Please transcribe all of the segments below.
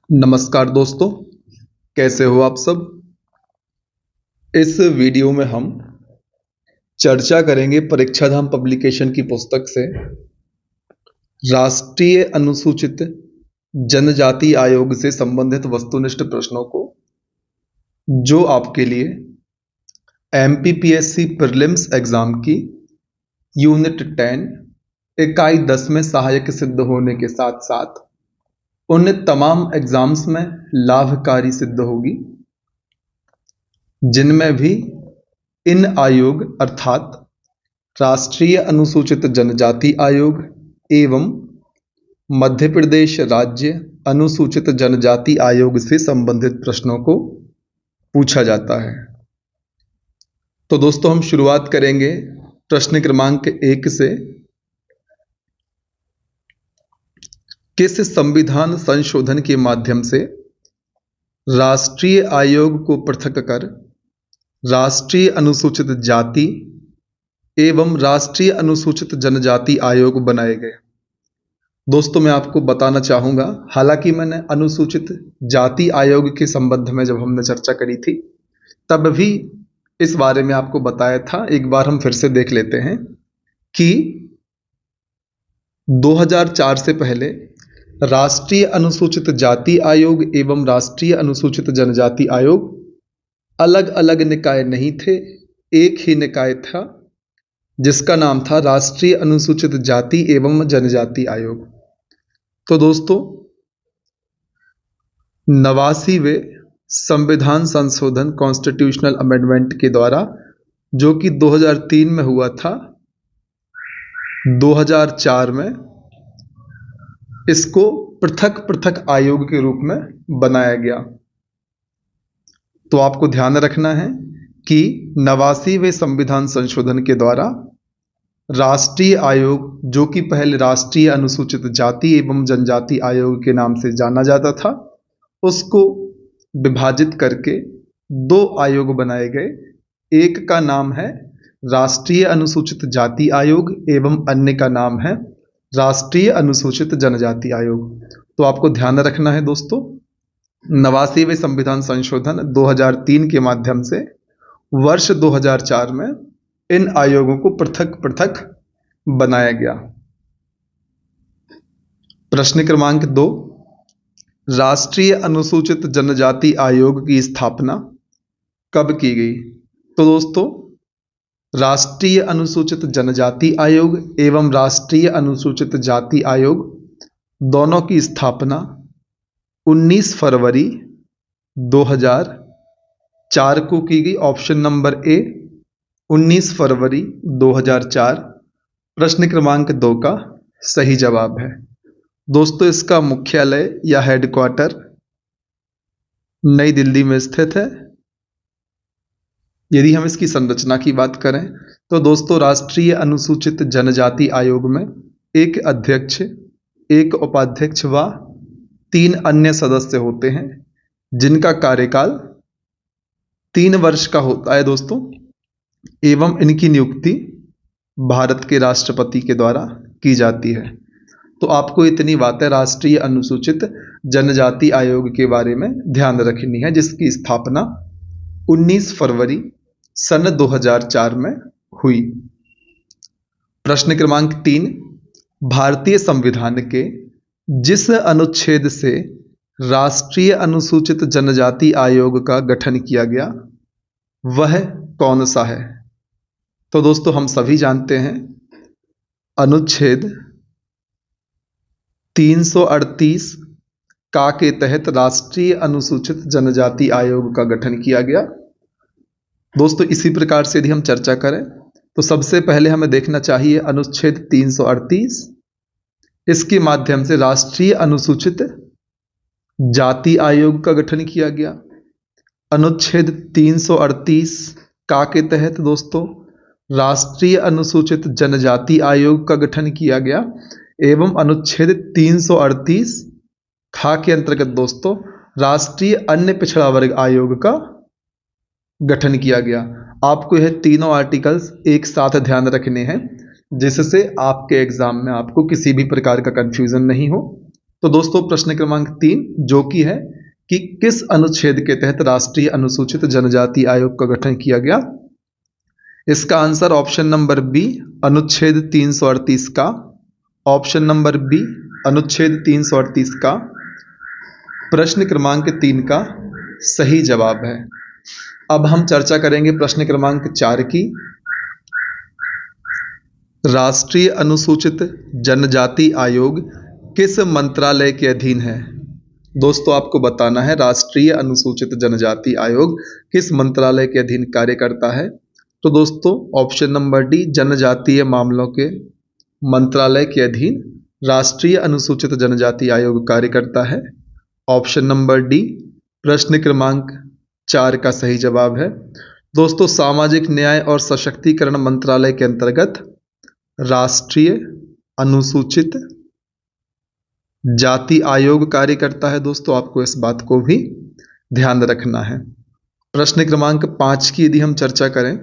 नमस्कार दोस्तों, कैसे हो आप सब। इस वीडियो में हम चर्चा करेंगे परीक्षा धाम पब्लिकेशन की पुस्तक से राष्ट्रीय अनुसूचित जनजाति आयोग से संबंधित वस्तुनिष्ठ प्रश्नों को, जो आपके लिए एमपीपीएससी प्रीलिम्स एग्जाम की यूनिट 10 इकाई 10 में सहायक सिद्ध होने के साथ साथ उन तमाम एग्जाम्स में लाभकारी सिद्ध होगी जिनमें भी इन आयोग अर्थात राष्ट्रीय अनुसूचित जनजाति आयोग एवं मध्य प्रदेश राज्य अनुसूचित जनजाति आयोग से संबंधित प्रश्नों को पूछा जाता है। तो दोस्तों, हम शुरुआत करेंगे प्रश्न क्रमांक 1 से। किस संविधान संशोधन के माध्यम से राष्ट्रीय आयोग को पृथक कर राष्ट्रीय अनुसूचित जाति एवं राष्ट्रीय अनुसूचित जनजाति आयोग बनाए गए? दोस्तों, मैं आपको बताना चाहूँगा, हालांकि मैंने अनुसूचित जाति आयोग के संबंध में जब हमने चर्चा करी थी तब भी इस बारे में आपको बताया था। एक बार हम फिर से देख लेते हैं कि 2004 से पहले राष्ट्रीय अनुसूचित जाति आयोग एवं राष्ट्रीय अनुसूचित जनजाति आयोग अलग अलग निकाय नहीं थे, एक ही निकाय था जिसका नाम था राष्ट्रीय अनुसूचित जाति एवं जनजाति आयोग। तो दोस्तों, 89वें संविधान संशोधन कॉन्स्टिट्यूशनल अमेंडमेंट के द्वारा, जो कि 2003 में हुआ था, 2004 में इसको पृथक पृथक आयोग के रूप में बनाया गया। तो आपको ध्यान रखना है कि 89वें संविधान संशोधन के द्वारा राष्ट्रीय आयोग, जो कि पहले राष्ट्रीय अनुसूचित जाति एवं जनजाति आयोग के नाम से जाना जाता था, उसको विभाजित करके 2 आयोग बनाए गए। एक का नाम है राष्ट्रीय अनुसूचित जाति आयोग एवं अन्य का नाम है राष्ट्रीय अनुसूचित जनजाति आयोग। तो आपको ध्यान रखना है दोस्तों, 89वें संविधान संशोधन 2003 के माध्यम से वर्ष 2004 में इन आयोगों को पृथक पृथक बनाया गया। प्रश्न क्रमांक 2, राष्ट्रीय अनुसूचित जनजाति आयोग की स्थापना कब की गई? तो दोस्तों, राष्ट्रीय अनुसूचित जनजाति आयोग एवं राष्ट्रीय अनुसूचित जाति आयोग दोनों की स्थापना 19 फरवरी 2004 को की गई। ऑप्शन नंबर ए 19 फरवरी 2004 प्रश्न क्रमांक 2 का सही जवाब है। दोस्तों, इसका मुख्यालय या हेडक्वार्टर नई दिल्ली में स्थित है। यदि हम इसकी संरचना की बात करें तो दोस्तों, राष्ट्रीय अनुसूचित जनजाति आयोग में एक अध्यक्ष, एक उपाध्यक्ष व 3 अन्य सदस्य होते हैं, जिनका कार्यकाल 3 वर्ष का होता है दोस्तों, एवं इनकी नियुक्ति भारत के राष्ट्रपति के द्वारा की जाती है। तो आपको इतनी बातें राष्ट्रीय अनुसूचित जनजाति आयोग के बारे में ध्यान रखनी है, जिसकी स्थापना 19 फरवरी सन 2004 में हुई। प्रश्न क्रमांक 3, भारतीय संविधान के जिस अनुच्छेद से राष्ट्रीय अनुसूचित जनजाति आयोग का गठन किया गया वह कौन सा है? तो दोस्तों, हम सभी जानते हैं अनुच्छेद 338 का के तहत राष्ट्रीय अनुसूचित जनजाति आयोग का गठन किया गया। दोस्तों, इसी प्रकार से यदि हम चर्चा करें तो सबसे पहले हमें देखना चाहिए अनुच्छेद 338, इसके माध्यम से राष्ट्रीय अनुसूचित जाति आयोग का गठन किया गया। अनुच्छेद 338 का के तहत दोस्तों राष्ट्रीय अनुसूचित जनजाति आयोग का गठन किया गया, एवं अनुच्छेद 338 खा के अंतर्गत दोस्तों राष्ट्रीय अन्य पिछड़ा वर्ग आयोग का गठन किया गया। आपको यह तीनों आर्टिकल्स एक साथ ध्यान रखने हैं, जिससे आपके एग्जाम में आपको किसी भी प्रकार का कंफ्यूजन नहीं हो। तो दोस्तों प्रश्न क्रमांक 3 जो कि है कि किस अनुच्छेद के तहत राष्ट्रीय अनुसूचित जनजाति आयोग का गठन किया गया। इसका आंसर ऑप्शन नंबर बी अनुच्छेद 338 का, ऑप्शन नंबर बी अनुच्छेद 338 का प्रश्न क्रमांक 3 का सही जवाब है। अब हम चर्चा करेंगे प्रश्न क्रमांक 4 की। राष्ट्रीय अनुसूचित जनजाति आयोग किस मंत्रालय के अधीन है। दोस्तों आपको बताना है राष्ट्रीय अनुसूचित जनजाति आयोग किस मंत्रालय के अधीन कार्य करता है। तो दोस्तों ऑप्शन नंबर डी जनजातीय मामलों के मंत्रालय के अधीन राष्ट्रीय अनुसूचित जनजाति आयोग कार्य करता है। ऑप्शन नंबर डी प्रश्न क्रमांक 4 का सही जवाब है। दोस्तों सामाजिक न्याय और सशक्तिकरण मंत्रालय के अंतर्गत राष्ट्रीय अनुसूचित जाति आयोग कार्य करता है। दोस्तों आपको इस बात को भी ध्यान रखना है। प्रश्न क्रमांक 5 की यदि हम चर्चा करें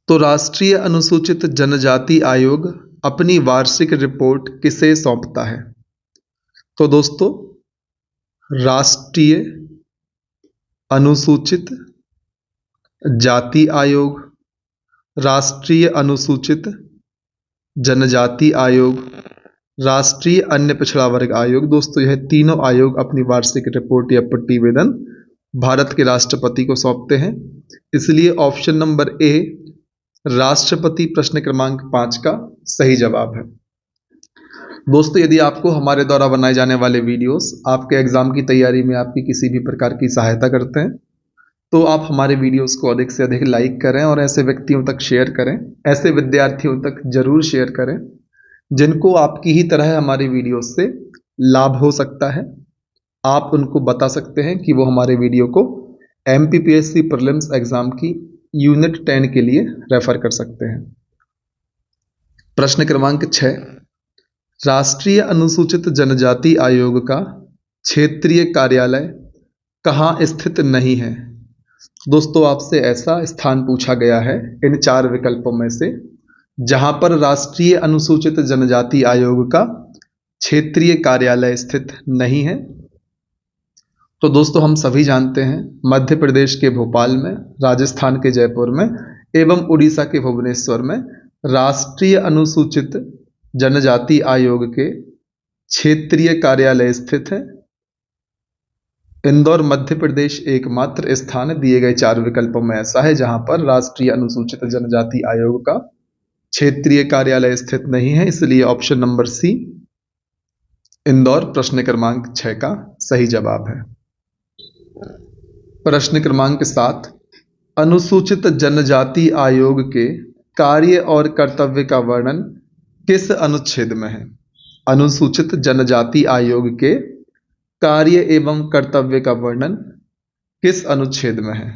तो राष्ट्रीय अनुसूचित जनजाति आयोग अपनी वार्षिक रिपोर्ट किसे सौंपता है। तो दोस्तों राष्ट्रीय अनुसूचित जाति आयोग, राष्ट्रीय अनुसूचित जनजाति आयोग, राष्ट्रीय अन्य पिछड़ा वर्ग आयोग, दोस्तों यह तीनों आयोग अपनी वार्षिक रिपोर्ट या प्रतिवेदन भारत के राष्ट्रपति को सौंपते हैं। इसलिए ऑप्शन नंबर ए राष्ट्रपति प्रश्न क्रमांक 5 का सही जवाब है। दोस्तों यदि आपको हमारे द्वारा बनाए जाने वाले वीडियोस आपके एग्जाम की तैयारी में आपकी किसी भी प्रकार की सहायता करते हैं तो आप हमारे वीडियोस को अधिक से अधिक लाइक करें और ऐसे व्यक्तियों तक शेयर करें, ऐसे विद्यार्थियों तक जरूर शेयर करें जिनको आपकी ही तरह हमारे वीडियोस से लाभ हो सकता है। आप उनको बता सकते हैं कि वो हमारे वीडियो को MPPSC प्रीलिम्स एग्जाम की यूनिट 10 के लिए रेफर कर सकते हैं। प्रश्न क्रमांक 6 राष्ट्रीय अनुसूचित जनजाति आयोग का क्षेत्रीय कार्यालय कहाँ स्थित नहीं है। दोस्तों आपसे ऐसा स्थान पूछा गया है इन 4 विकल्पों में से जहां पर राष्ट्रीय अनुसूचित जनजाति आयोग का क्षेत्रीय कार्यालय स्थित नहीं है। तो दोस्तों हम सभी जानते हैं मध्य प्रदेश के भोपाल में, राजस्थान के जयपुर में एवं उड़ीसा के भुवनेश्वर में राष्ट्रीय अनुसूचित जनजाति आयोग के क्षेत्रीय कार्यालय स्थित है। इंदौर मध्य प्रदेश एकमात्र स्थान दिए गए 4 विकल्पों में ऐसा है जहां पर राष्ट्रीय अनुसूचित जनजाति आयोग का क्षेत्रीय कार्यालय स्थित नहीं है। इसलिए ऑप्शन नंबर सी इंदौर प्रश्न क्रमांक 6 का सही जवाब है। प्रश्न क्रमांक 7 अनुसूचित जनजाति आयोग के कार्य और कर्तव्य का वर्णन किस अनुच्छेद में है। अनुसूचित जनजाति आयोग के कार्य एवं कर्तव्य का वर्णन किस अनुच्छेद में है।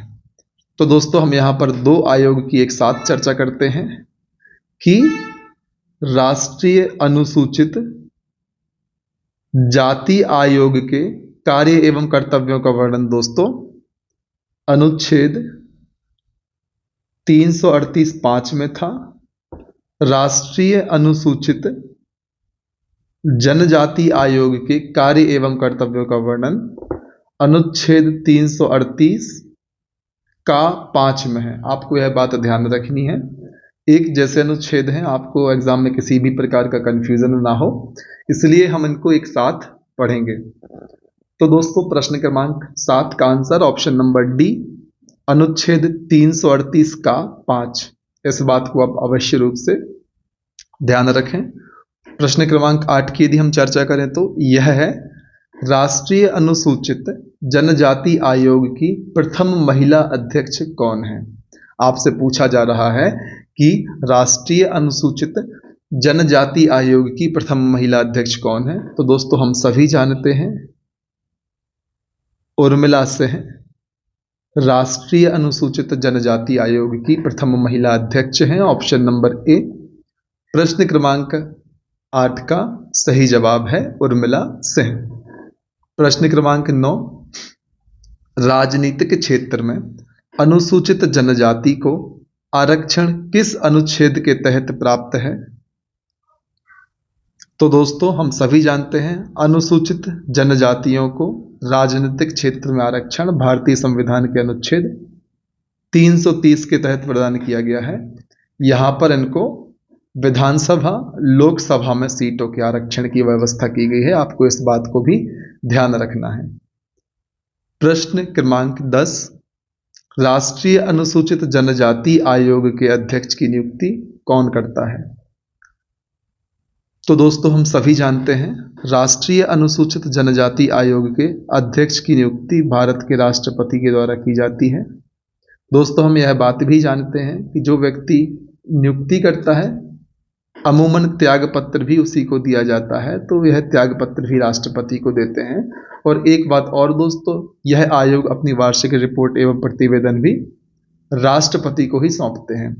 तो दोस्तों हम यहां पर 2 आयोग की एक साथ चर्चा करते हैं कि राष्ट्रीय अनुसूचित जाति आयोग के कार्य एवं कर्तव्यों का वर्णन दोस्तों अनुच्छेद 338(5) में था। राष्ट्रीय अनुसूचित जनजाति आयोग के कार्य एवं कर्तव्यों का वर्णन अनुच्छेद 338 का 5 में है। आपको यह बात ध्यान रखनी है, एक जैसे अनुच्छेद हैं, आपको एग्जाम में किसी भी प्रकार का कंफ्यूजन ना हो, इसलिए हम इनको एक साथ पढ़ेंगे। तो दोस्तों प्रश्न क्रमांक 7 का आंसर ऑप्शन नंबर डी अनुच्छेद 338 का 5। इस बात को आप अवश्य रूप से ध्यान रखें। प्रश्न क्रमांक 8 की यदि हम चर्चा करें तो यह है राष्ट्रीय अनुसूचित जनजाति आयोग की प्रथम महिला अध्यक्ष कौन है। आपसे पूछा जा रहा है कि राष्ट्रीय अनुसूचित जनजाति आयोग की प्रथम महिला अध्यक्ष कौन है। तो दोस्तों हम सभी जानते हैं उर्मिला सिंह राष्ट्रीय अनुसूचित जनजाति आयोग की प्रथम महिला अध्यक्ष हैं। ऑप्शन नंबर ए प्रश्न क्रमांक 8 का सही जवाब है उर्मिला सिंह। प्रश्न क्रमांक 9 राजनीतिक क्षेत्र में अनुसूचित जनजाति को आरक्षण किस अनुच्छेद के तहत प्राप्त है। तो दोस्तों हम सभी जानते हैं अनुसूचित जनजातियों को राजनीतिक क्षेत्र में आरक्षण भारतीय संविधान के अनुच्छेद 330 के तहत प्रदान किया गया है। यहाँ पर इनको विधानसभा लोकसभा में सीटों के आरक्षण की व्यवस्था की गई है। आपको इस बात को भी ध्यान रखना है। प्रश्न क्रमांक 10, राष्ट्रीय अनुसूचित जनजाति आयोग के अध्यक्ष की नियुक्ति कौन करता है? तो दोस्तों हम सभी जानते हैं राष्ट्रीय अनुसूचित जनजाति आयोग के अध्यक्ष की नियुक्ति भारत के राष्ट्रपति के द्वारा की जाती है। दोस्तों हम यह बात भी जानते हैं कि जो व्यक्ति नियुक्ति करता है अमूमन त्याग पत्र भी उसी को दिया जाता है, तो यह त्याग पत्र भी राष्ट्रपति को देते हैं। और एक बात और दोस्तों, यह आयोग अपनी वार्षिक रिपोर्ट एवं प्रतिवेदन भी राष्ट्रपति को ही सौंपते हैं।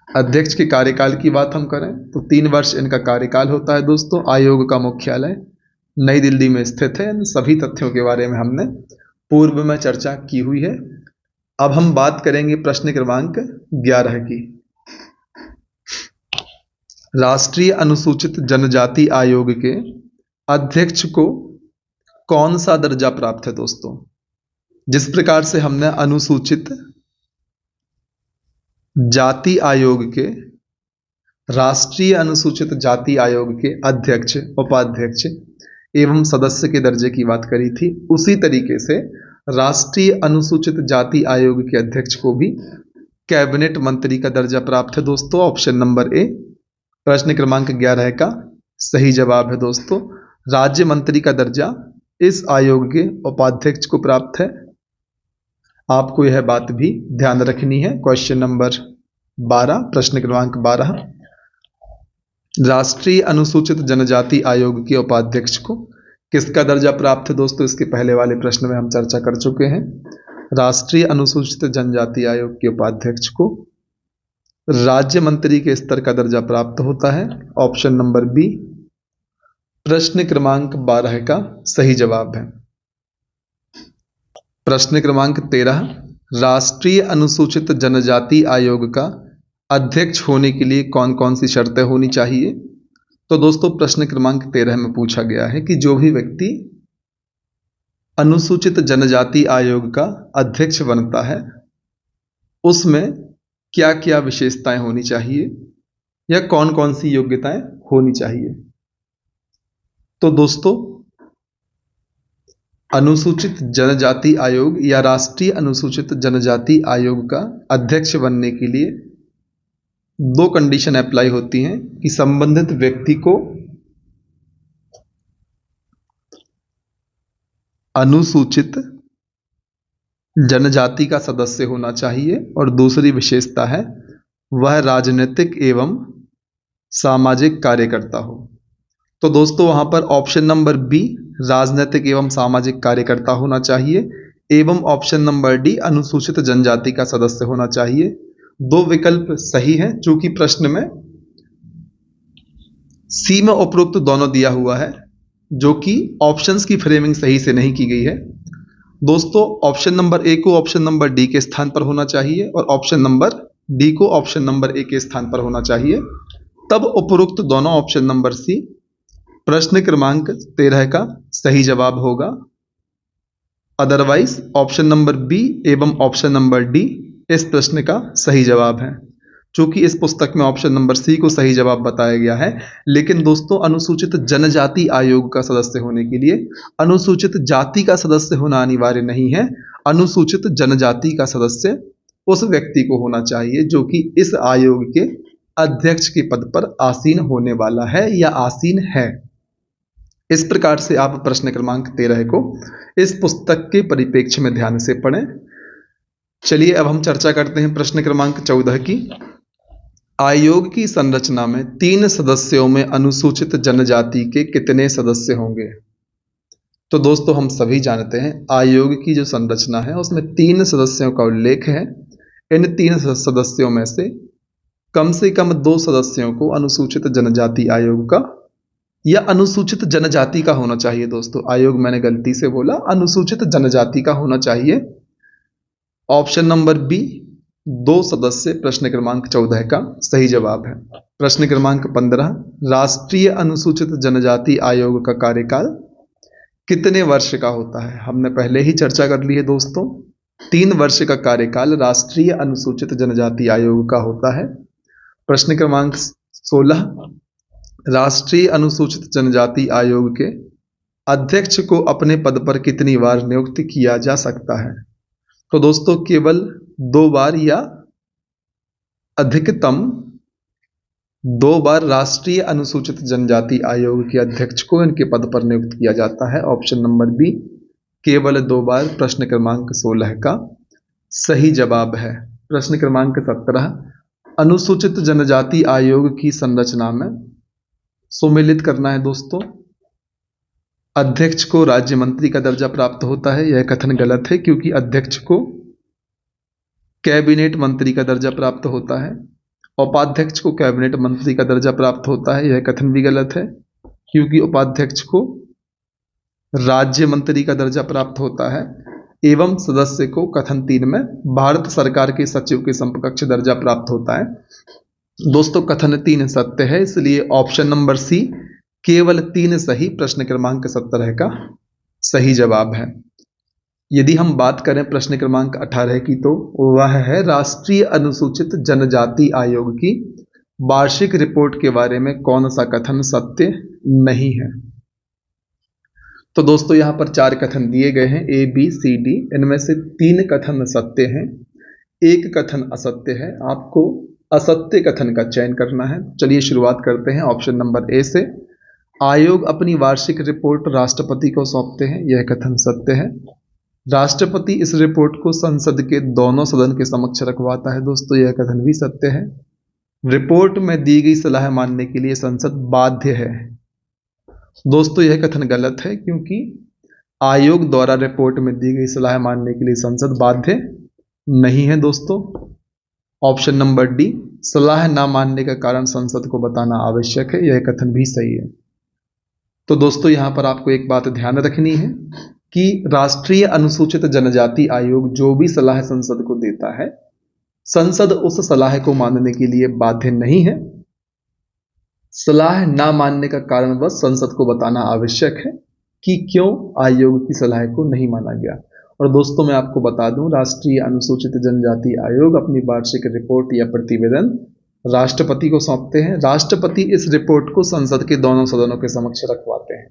अध्यक्ष के कार्यकाल की बात हम करें तो 3 वर्ष इनका कार्यकाल होता है। दोस्तों आयोग का मुख्यालय नई दिल्ली में स्थित है। इन सभी तथ्यों के बारे में हमने पूर्व में चर्चा की हुई है। अब हम बात करेंगे प्रश्न क्रमांक 11 की। राष्ट्रीय अनुसूचित जनजाति आयोग के अध्यक्ष को कौन सा दर्जा प्राप्त है? दोस्तों जिस प्रकार से हमने अनुसूचित जाति आयोग के राष्ट्रीय अनुसूचित जाति आयोग के अध्यक्ष, उपाध्यक्ष एवं सदस्य के दर्जे की बात करी थी, उसी तरीके से राष्ट्रीय अनुसूचित जाति आयोग के अध्यक्ष को भी कैबिनेट मंत्री का दर्जा प्राप्त है। दोस्तों ऑप्शन नंबर ए प्रश्न क्रमांक 11 का सही जवाब है। दोस्तों राज्य मंत्री का दर्जा इस आयोग के उपाध्यक्ष को प्राप्त है। आपको यह बात भी ध्यान रखनी है। क्वेश्चन नंबर 12, प्रश्न क्रमांक 12, राष्ट्रीय अनुसूचित जनजाति आयोग के उपाध्यक्ष को किसका दर्जा प्राप्त है? दोस्तों इसके पहले वाले प्रश्न में हम चर्चा कर चुके हैं। राष्ट्रीय अनुसूचित जनजाति आयोग के उपाध्यक्ष को राज्य मंत्री के स्तर का दर्जा प्राप्त होता है। ऑप्शन नंबर बी प्रश्न क्रमांक 12 का सही जवाब है। प्रश्न क्रमांक 13, राष्ट्रीय अनुसूचित जनजाति आयोग का अध्यक्ष होने के लिए कौन कौन सी शर्तें होनी चाहिए? तो दोस्तों प्रश्न क्रमांक 13 में पूछा गया है कि जो भी व्यक्ति अनुसूचित जनजाति आयोग का अध्यक्ष बनता है उसमें क्या क्या विशेषताएं होनी चाहिए या कौन कौन सी योग्यताएं होनी चाहिए। तो दोस्तों अनुसूचित जनजाति आयोग या राष्ट्रीय अनुसूचित जनजाति आयोग का अध्यक्ष बनने के लिए 2 कंडीशन अप्लाई होती हैं कि संबंधित व्यक्ति को अनुसूचित जनजाति का सदस्य होना चाहिए और दूसरी विशेषता है वह राजनीतिक एवं सामाजिक कार्यकर्ता हो। तो दोस्तों वहां पर ऑप्शन नंबर बी राजनीतिक एवं सामाजिक कार्यकर्ता होना चाहिए एवं ऑप्शन नंबर डी अनुसूचित जनजाति का सदस्य होना चाहिए। 2 विकल्प सही है, चूंकि प्रश्न में सी में उपरोक्त दोनों दिया हुआ है, जो कि ऑप्शंस की फ्रेमिंग सही से नहीं की गई है। दोस्तों ऑप्शन नंबर ए को ऑप्शन नंबर डी के स्थान पर होना चाहिए और ऑप्शन नंबर डी को ऑप्शन नंबर ए के स्थान पर होना चाहिए, तब उपरोक्त दोनों ऑप्शन नंबर सी प्रश्न क्रमांक 13 का सही जवाब होगा। अदरवाइज ऑप्शन नंबर बी एवं ऑप्शन नंबर डी इस प्रश्न का सही जवाब है। चूंकि इस पुस्तक में ऑप्शन नंबर सी को सही जवाब बताया गया है, लेकिन दोस्तों अनुसूचित जनजाति आयोग का सदस्य होने के लिए अनुसूचित जाति का सदस्य होना अनिवार्य नहीं है। अनुसूचित जनजाति का सदस्य उस व्यक्ति को होना चाहिए जो कि इस आयोग के अध्यक्ष के पद पर आसीन होने वाला है या आसीन है। इस प्रकार से आप प्रश्न क्रमांक 13 को इस पुस्तक के परिप्रेक्ष्य में ध्यान से पढ़ें। चलिए अब हम चर्चा करते हैं प्रश्न क्रमांक 14 की। आयोग की संरचना में 3 सदस्यों में अनुसूचित जनजाति के कितने सदस्य होंगे? तो दोस्तों हम सभी जानते हैं आयोग की जो संरचना है उसमें 3 सदस्यों का उल्लेख है। इन 3 सदस्यों में से कम 2 सदस्यों को अनुसूचित जनजाति आयोग का या अनुसूचित जनजाति का होना चाहिए। दोस्तों आयोग मैंने गलती से बोला, अनुसूचित जनजाति का होना चाहिए। ऑप्शन नंबर बी 2 सदस्य प्रश्न क्रमांक 14 का सही जवाब है। प्रश्न क्रमांक 15, राष्ट्रीय अनुसूचित जनजाति आयोग का कार्यकाल कितने वर्ष का होता है? हमने पहले ही चर्चा कर ली है दोस्तों। 3 वर्ष का कार्यकाल राष्ट्रीय अनुसूचित जनजाति आयोग का होता है। प्रश्न क्रमांक 16, राष्ट्रीय अनुसूचित जनजाति आयोग के अध्यक्ष को अपने पद पर कितनी बार नियुक्त किया जा सकता है? तो दोस्तों केवल 2 बार या अधिकतम 2 बार राष्ट्रीय अनुसूचित जनजाति आयोग के अध्यक्ष को इनके पद पर नियुक्त किया जाता है। ऑप्शन नंबर बी केवल 2 बार प्रश्न क्रमांक 16 का सही जवाब है। प्रश्न क्रमांक 17, अनुसूचित जनजाति आयोग की संरचना में सुमेलित करना है दोस्तों। अध्यक्ष को राज्य मंत्री का दर्जा प्राप्त होता है, यह कथन गलत है क्योंकि अध्यक्ष को कैबिनेट मंत्री का दर्जा प्राप्त होता है। उपाध्यक्ष को कैबिनेट मंत्री का दर्जा प्राप्त होता है, यह कथन भी गलत है क्योंकि उपाध्यक्ष को राज्य मंत्री का दर्जा प्राप्त होता है। एवं सदस्य को कथन 3 में भारत सरकार के सचिव के समकक्ष दर्जा प्राप्त होता है। दोस्तों कथन 3 सत्य है, इसलिए ऑप्शन नंबर सी केवल 3 सही प्रश्न क्रमांक 17 का सही जवाब है। यदि हम बात करें प्रश्न क्रमांक 18 की, तो वह है राष्ट्रीय अनुसूचित जनजाति आयोग की वार्षिक रिपोर्ट के बारे में कौन सा कथन सत्य नहीं है? तो दोस्तों यहां पर 4 कथन दिए गए हैं, ए बी सी डी। इनमें से 3 कथन सत्य हैं, 1 कथन असत्य है। आपको असत्य कथन का चयन करना है। चलिए शुरुआत करते हैं ऑप्शन नंबर ए से। आयोग अपनी वार्षिक रिपोर्ट राष्ट्रपति को सौंपते हैं, यह कथन सत्य है। राष्ट्रपति इस रिपोर्ट को संसद के दोनों सदन के समक्ष रखवाता है, दोस्तों यह कथन भी सत्य है। रिपोर्ट में दी गई सलाह मानने के लिए संसद बाध्य है, दोस्तों यह कथन गलत है क्योंकि आयोग द्वारा रिपोर्ट में दी गई सलाह मानने के लिए संसद बाध्य नहीं है दोस्तों। ऑप्शन नंबर डी सलाह ना मानने का कारण संसद को बताना आवश्यक है, यह कथन भी सही है। तो दोस्तों यहां पर आपको एक बात ध्यान रखनी है कि राष्ट्रीय अनुसूचित जनजाति आयोग जो भी सलाह संसद को देता है, संसद उस सलाह को मानने के लिए बाध्य नहीं है। सलाह ना मानने का कारण बस संसद को बताना आवश्यक है कि क्यों आयोग की सलाह को नहीं माना गया। और दोस्तों मैं आपको बता दूं, राष्ट्रीय अनुसूचित जनजाति आयोग अपनी वार्षिक रिपोर्ट या प्रतिवेदन राष्ट्रपति को सौंपते हैं। राष्ट्रपति इस रिपोर्ट को संसद के दोनों सदनों के समक्ष रखवाते हैं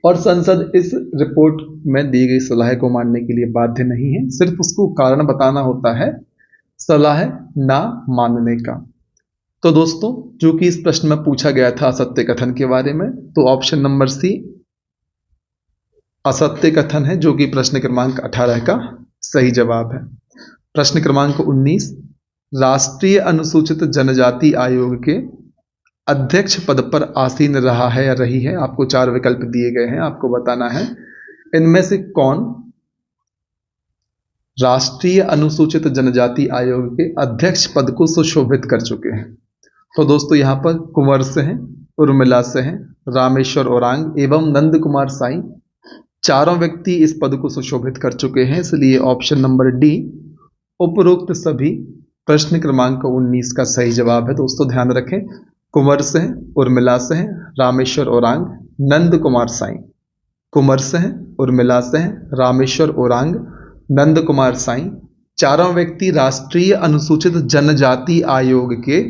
और संसद इस रिपोर्ट में दी गई सलाह को मानने के लिए बाध्य नहीं है, सिर्फ उसको कारण बताना होता है सलाह ना मानने का। तो दोस्तों जो कि इस प्रश्न में पूछा गया था असत्य कथन के बारे में, तो ऑप्शन नंबर सी असत्य कथन है जो कि प्रश्न क्रमांक 18 का सही जवाब है। प्रश्न क्रमांक 19, राष्ट्रीय अनुसूचित जनजाति आयोग के अध्यक्ष पद पर आसीन रहा है या रही है? आपको 4 विकल्प दिए गए हैं, आपको बताना है इनमें से कौन राष्ट्रीय अनुसूचित जनजाति आयोग के अध्यक्ष पद को सुशोभित कर चुके हैं। तो दोस्तों यहां पर कुंवर से हैं, उर्मिला से हैं, रामेश्वर ओरांग एवं नंद कुमार साई, चारों व्यक्ति इस पद को सुशोभित कर चुके हैं, इसलिए ऑप्शन नंबर डी उपरोक्त सभी प्रश्न क्रमांक 19 का सही जवाब है। दोस्तों ध्यान रखें, कुंवर से हैं, उर्मिला से हैं, रामेश्वर ओरांग, नंद कुमार साई। कुंवर से हैं, उर्मिला से हैं, रामेश्वर ओरांग, नंद कुमार साई, चारों व्यक्ति राष्ट्रीय अनुसूचित जनजाति आयोग के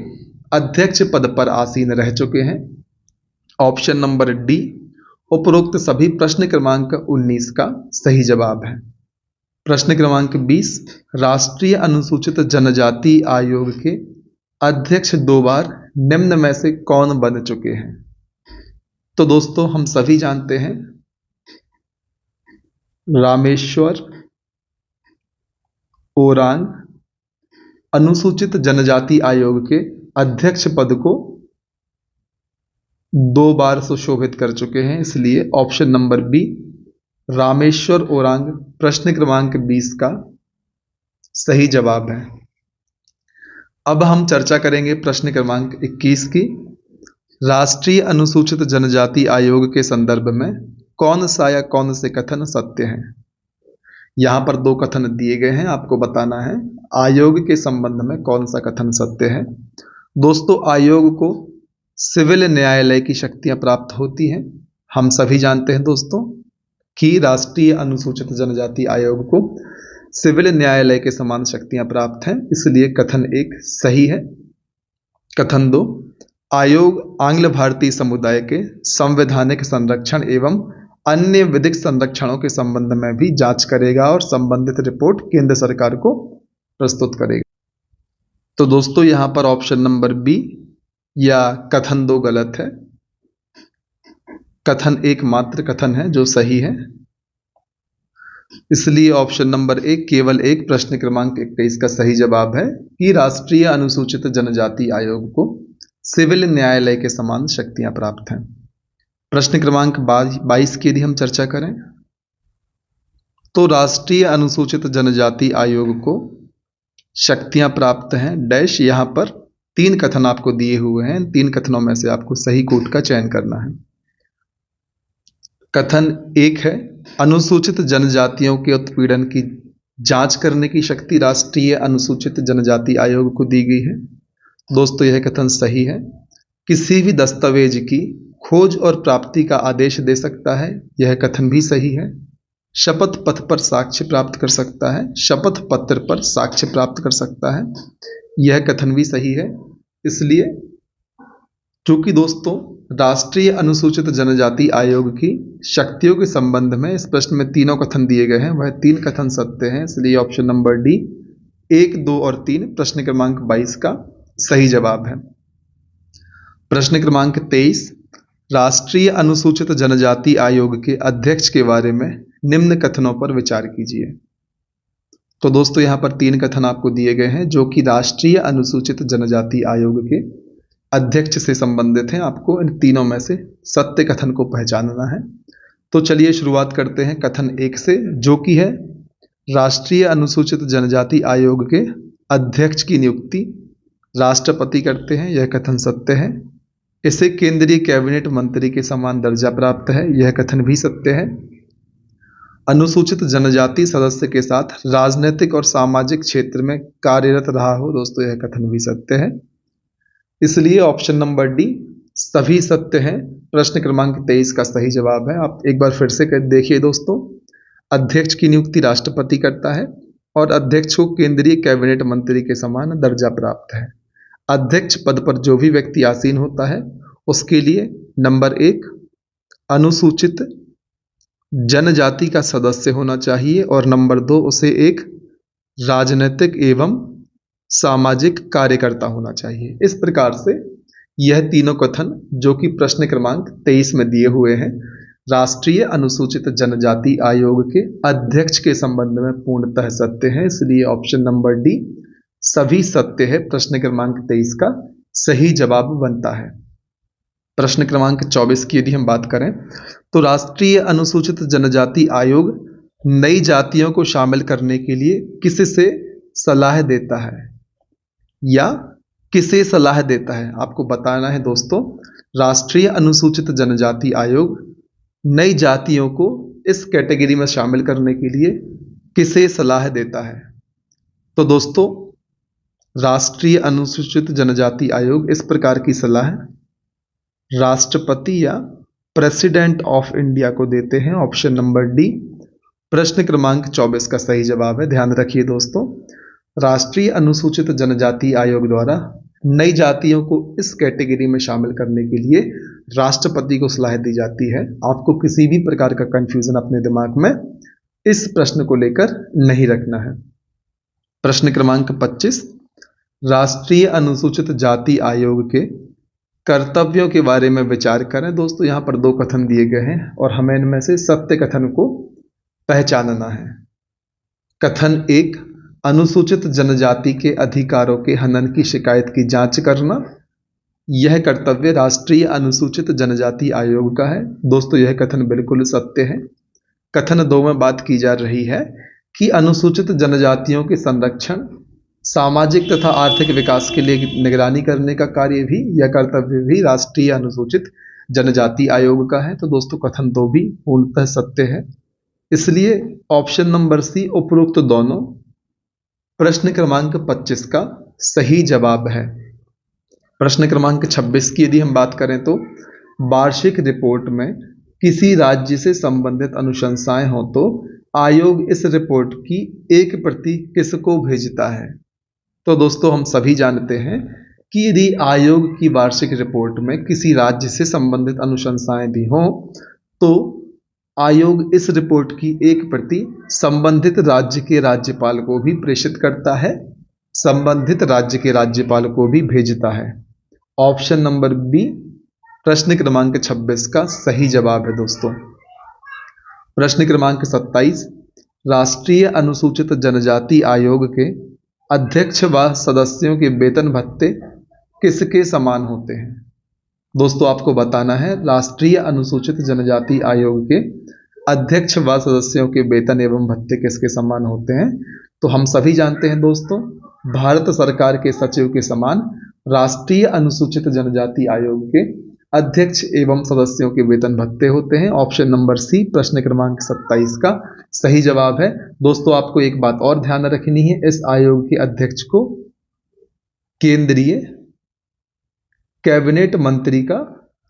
अध्यक्ष पद पर आसीन रह चुके हैं। ऑप्शन नंबर डी उपरोक्त सभी प्रश्न क्रमांक 19 का सही जवाब है। प्रश्न क्रमांक 20, राष्ट्रीय अनुसूचित जनजाति आयोग के अध्यक्ष 2 बार निम्न में से कौन बन चुके हैं? तो दोस्तों हम सभी जानते हैं रामेश्वर ओरांग अनुसूचित जनजाति आयोग के अध्यक्ष पद को 2 बार सुशोभित कर चुके हैं, इसलिए option number B Rameshwar Oraon प्रश्न क्रमांक 20 का सही जवाब है। अब हम चर्चा करेंगे प्रश्न क्रमांक 21 की। राष्ट्रीय अनुसूचित जनजाति आयोग के संदर्भ में कौन सा या कौन से कथन सत्य हैं? यहां पर 2 कथन दिए गए हैं, आपको बताना है आयोग के संबंध में कौन सा कथन सत्य है। दोस्तों, आयोग को सिविल न्यायालय की शक्तियां प्राप्त होती हैं। हम सभी जानते हैं दोस्तों कि राष्ट्रीय अनुसूचित जनजाति आयोग को सिविल न्यायालय के समान शक्तियां प्राप्त हैं, इसलिए कथन 1 सही है। कथन 2, आयोग आंग्ल भारतीय समुदाय के संवैधानिक संरक्षण एवं अन्य विधिक संरक्षणों के संबंध में भी जांच करेगा और संबंधित रिपोर्ट केंद्र सरकार को प्रस्तुत करेगा। तो दोस्तों, यहां पर ऑप्शन नंबर बी या कथन 2 गलत है। कथन 1 मात्र कथन है जो सही है, इसलिए ऑप्शन नंबर 1 केवल एक प्रश्न क्रमांक 21 का सही जवाब है कि राष्ट्रीय अनुसूचित जनजाति आयोग को सिविल न्यायालय के समान शक्तियां प्राप्त हैं। प्रश्न क्रमांक 22 की यदि हम चर्चा करें तो राष्ट्रीय अनुसूचित जनजाति आयोग को शक्तियां प्राप्त हैं डैश। यहां पर 3 कथन आपको दिए हुए हैं, 3 कथनों में से आपको सही कोट का चयन करना है। कथन 1 है, अनुसूचित जनजातियों के उत्पीड़न की जांच करने की शक्ति राष्ट्रीय अनुसूचित जनजाति आयोग को दी गई है। दोस्तों, यह कथन सही है। किसी भी दस्तावेज की खोज और प्राप्ति का आदेश दे सकता है, यह कथन भी सही है। शपथ पत्र पर साक्ष्य प्राप्त कर सकता है, शपथ पत्र पर साक्ष्य प्राप्त कर सकता है, यह कथन भी सही है। इसलिए चूंकि दोस्तों राष्ट्रीय अनुसूचित जनजाति आयोग की शक्तियों के संबंध में इस प्रश्न में तीनों कथन दिए गए हैं, वह 3 कथन सत्य हैं, इसलिए ऑप्शन नंबर डी 1, 2 और 3 प्रश्न क्रमांक 22 का सही जवाब है। प्रश्न क्रमांक 23, राष्ट्रीय अनुसूचित जनजाति आयोग के अध्यक्ष के बारे में निम्न कथनों पर विचार कीजिए। तो दोस्तों, यहां पर 3 कथन आपको दिए गए हैं जो कि राष्ट्रीय अनुसूचित जनजाति आयोग के अध्यक्ष से संबंधित हैं। आपको इन तीनों में से सत्य कथन को पहचानना है। तो चलिए शुरुआत करते हैं कथन 1 से, जो कि है राष्ट्रीय अनुसूचित जनजाति आयोग के अध्यक्ष की नियुक्ति राष्ट्रपति करते हैं, यह कथन सत्य है। इसे केंद्रीय कैबिनेट मंत्री के समान दर्जा प्राप्त है, यह कथन भी सत्य है। अनुसूचित जनजाति सदस्य के साथ राजनीतिक और सामाजिक क्षेत्र में कार्यरत रहा हो, दोस्तों यह कथन भी सत्य है। इसलिए ऑप्शन नंबर डी सभी सत्य हैं। प्रश्न क्रमांक 23 का सही जवाब है। आप एक बार फिर से देखिए दोस्तों, अध्यक्ष की नियुक्ति राष्ट्रपति करता है और अध्यक्ष को केंद्रीय कैबिनेट मंत्री के समान दर्जा प्राप्त है। अध्यक्ष पद पर जो भी व्यक्ति आसीन होता है उसके लिए नंबर 1 अनुसूचित जनजाति का सदस्य होना चाहिए और नंबर 2 उसे एक राजनीतिक एवं सामाजिक कार्यकर्ता होना चाहिए। इस प्रकार से यह तीनों कथन जो कि प्रश्न क्रमांक 23 में दिए हुए हैं राष्ट्रीय अनुसूचित जनजाति आयोग के अध्यक्ष के संबंध में पूर्णतः सत्य है, इसलिए ऑप्शन नंबर डी सभी सत्य है। प्रश्न क्रमांक 23 का सही जवाब बनता है। प्रश्न क्रमांक 24 की यदि हम बात करें तो राष्ट्रीय अनुसूचित जनजाति आयोग नई जातियों को शामिल करने के लिए किससे सलाह देता है या किसे सलाह देता है, आपको बताना है दोस्तों। राष्ट्रीय अनुसूचित जनजाति आयोग नई जातियों को इस कैटेगरी में शामिल करने के लिए किसे सलाह देता है। तो दोस्तों, राष्ट्रीय अनुसूचित जनजाति आयोग इस प्रकार की सलाह राष्ट्रपति या प्रेसिडेंट ऑफ इंडिया को देते हैं, ऑप्शन नंबर डी प्रश्न क्रमांक 24 का सही जवाब है। ध्यान रखिए दोस्तों, राष्ट्रीय अनुसूचित जनजाति आयोग द्वारा नई जातियों को इस कैटेगरी में शामिल करने के लिए राष्ट्रपति को सलाह दी जाती है। आपको किसी भी प्रकार का कंफ्यूजन अपने दिमाग में इस प्रश्न को लेकर नहीं रखना है। प्रश्न क्रमांक 25, राष्ट्रीय अनुसूचित जाति आयोग के कर्तव्यों के बारे में विचार करें। दोस्तों, यहां पर 2 कथन दिए गए हैं और हमें इनमें से सत्य कथन को पहचानना है। कथन 1, अनुसूचित जनजाति के अधिकारों के हनन की शिकायत की जांच करना, यह कर्तव्य राष्ट्रीय अनुसूचित जनजाति आयोग का है। दोस्तों, यह कथन बिल्कुल सत्य है। कथन 2 में बात की जा रही है कि अनुसूचित जनजातियों के संरक्षण, सामाजिक तथा आर्थिक विकास के लिए निगरानी करने का कार्य भी, यह कर्तव्य भी राष्ट्रीय अनुसूचित जनजाति आयोग का है। तो दोस्तों, कथन 2 भी पूर्णतः सत्य है, इसलिए ऑप्शन नंबर सी उपरोक्त दोनों प्रश्न क्रमांक 25 का सही जवाब है। प्रश्न क्रमांक 26 की यदि हम बात करें तो वार्षिक रिपोर्ट में किसी राज्य से संबंधित अनुशंसाएं हो तो आयोग इस रिपोर्ट की एक प्रति किसको भेजता है। तो दोस्तों हम सभी जानते हैं कि यदि आयोग की वार्षिक रिपोर्ट में किसी राज्य से संबंधित अनुशंसाएं भी हों तो आयोग इस रिपोर्ट की एक प्रति संबंधित राज्य के राज्यपाल को भी प्रेषित करता है, संबंधित राज्य के राज्यपाल को भी भेजता है। ऑप्शन नंबर बी प्रश्न क्रमांक 26 का सही जवाब है दोस्तों। प्रश्न क्रमांक 27 राष्ट्रीय अनुसूचित जनजाति आयोग के अध्यक्ष व सदस्यों के वेतन भत्ते किसके समान होते हैं। दोस्तों आपको बताना है राष्ट्रीय अनुसूचित जनजाति आयोग के अध्यक्ष व सदस्यों के वेतन एवं भत्ते किसके समान होते हैं। तो हम सभी जानते हैं दोस्तों भारत सरकार के सचिव के समान राष्ट्रीय अनुसूचित जनजाति आयोग के अध्यक्ष एवं सदस्यों के वेतन भत्ते होते हैं। ऑप्शन नंबर सी प्रश्न क्रमांक 27 का सही जवाब है। दोस्तों आपको एक बात और ध्यान रखनी है, इस आयोग के अध्यक्ष को केंद्रीय कैबिनेट मंत्री का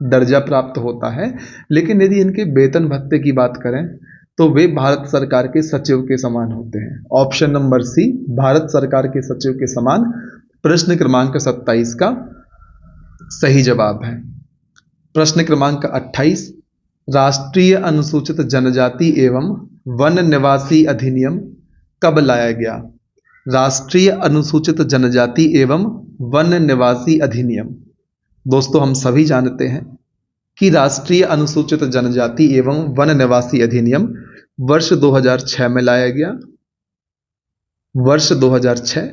दर्जा प्राप्त होता है, लेकिन यदि इनके वेतन भत्ते की बात करें तो वे भारत सरकार के सचिव के समान होते हैं। ऑप्शन नंबर सी भारत सरकार के सचिव के समान प्रश्न क्रमांक 27 का सही जवाब है। प्रश्न क्रमांक 28 राष्ट्रीय अनुसूचित जनजाति एवं वन निवासी अधिनियम कब लाया गया। राष्ट्रीय अनुसूचित जनजाति एवं वन निवासी अधिनियम दोस्तों हम सभी जानते हैं कि राष्ट्रीय अनुसूचित जनजाति एवं वन निवासी अधिनियम वर्ष 2006 में लाया गया, वर्ष 2006।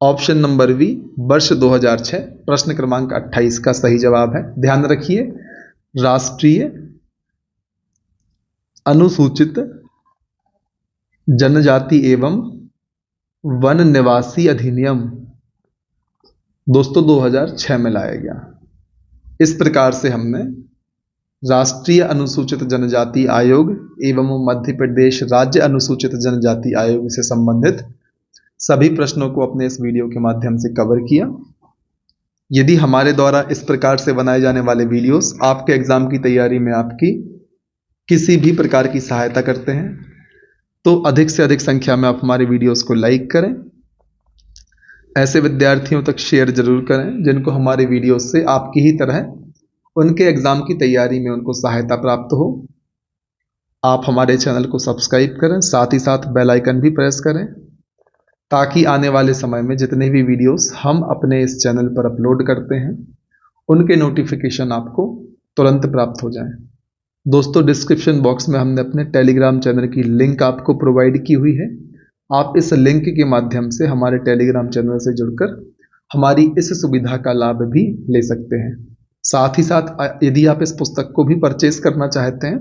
ऑप्शन नंबर बी वर्ष 2006 प्रश्न क्रमांक 28 का सही जवाब है। ध्यान रखिए राष्ट्रीय अनुसूचित जनजाति एवं वन निवासी अधिनियम दोस्तों 2006 में लाया गया। इस प्रकार से हमने राष्ट्रीय अनुसूचित जनजाति आयोग एवं मध्य प्रदेश राज्य अनुसूचित जनजाति आयोग से संबंधित सभी प्रश्नों को अपने इस वीडियो के माध्यम से कवर किया। यदि हमारे द्वारा इस प्रकार से बनाए जाने वाले वीडियोस आपके एग्जाम की तैयारी में आपकी किसी भी प्रकार की सहायता करते हैं तो अधिक से अधिक संख्या में आप हमारे वीडियोस को लाइक करें, ऐसे विद्यार्थियों तक शेयर जरूर करें जिनको हमारे वीडियोस से आपकी ही तरह उनके एग्जाम की तैयारी में उनको सहायता प्राप्त हो। आप हमारे चैनल को सब्सक्राइब करें, साथ ही साथ बेल आइकन भी प्रेस करें ताकि आने वाले समय में जितने भी वीडियोस हम अपने इस चैनल पर अपलोड करते हैं उनके नोटिफिकेशन आपको तुरंत प्राप्त हो जाएं। दोस्तों डिस्क्रिप्शन बॉक्स में हमने अपने टेलीग्राम चैनल की लिंक आपको प्रोवाइड की हुई है। आप इस लिंक के माध्यम से हमारे टेलीग्राम चैनल से जुड़कर हमारी इस सुविधा का लाभ भी ले सकते हैं। साथ ही साथ यदि आप इस पुस्तक को भी परचेज करना चाहते हैं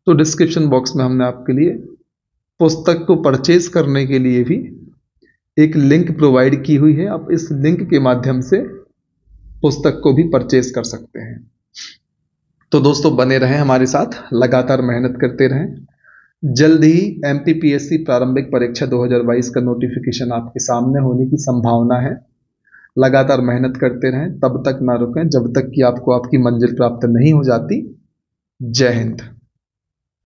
तो डिस्क्रिप्शन बॉक्स में हमने आपके लिए पुस्तक को परचेज करने के लिए भी एक लिंक प्रोवाइड की हुई है। आप इस लिंक के माध्यम से पुस्तक को भी परचेज कर सकते हैं। तो दोस्तों बने रहें हमारे साथ, लगातार मेहनत करते रहें। जल्द ही एमपीपीएससी प्रारंभिक परीक्षा 2022 का नोटिफिकेशन आपके सामने होने की संभावना है। लगातार मेहनत करते रहें, तब तक ना रुकें जब तक कि आपको आपकी मंजिल प्राप्त नहीं हो जाती। जय हिंद।